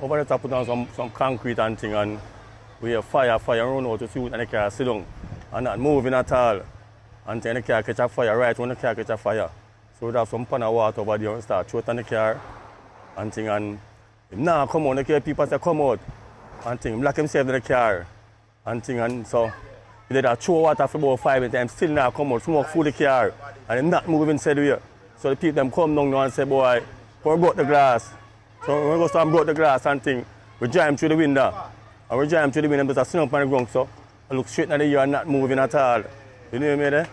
over the top put on some concrete and thing, and we have fire run out to see and the car sit down and not moving at all. And then the car catch a fire right when the car catch a fire. So we have some pan of water over there and start throw it on the car and thing, and him now come out, the car people say come out and thing, lock himself in the car and thing, and so he did throw water for about 5 minutes, still now come out, smoke full the car and him not moving said way. So the people them come down now and say, boy, pour broke the glass. So when we go start broke the glass and thing, we drive him through the window. And we drive him through the window, but I sit up on the ground, so I look straight at the ear and not moving at all. You know what I mean?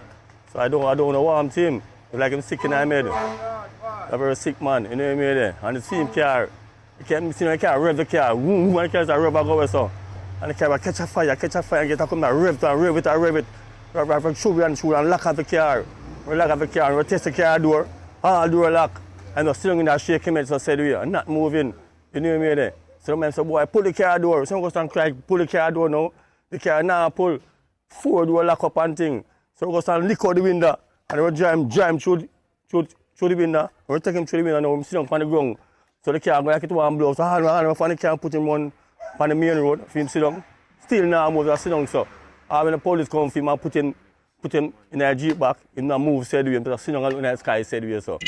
So I don't know what I'm saying. It's like I'm sick in my head. I'm a very sick man, you know what I mean? And the same car, you can't see the car, rev the car, boom, and the car is a rev and go so. And the car will catch a fire, and get a come down, rev it, shoot and lock off the car. We lock off the car and we test the car door, all door lock. And we're sitting in that shaking head, so I said, we are not moving, you know what I mean? So the man said, boy, pull the car door. So we go and cry, pull the car door now. The car now pull, 4 door lock up and thing. So we go and lick out the window. And we drive him through the window. We take him through the window now, we sit down on the ground. So the car go like it one blow. So I find the car and put him on the main road for him sit down. Still now move, sit down so. When the police come for him and put him in a jeep back, him not move said way, but sit down in the sky said way so.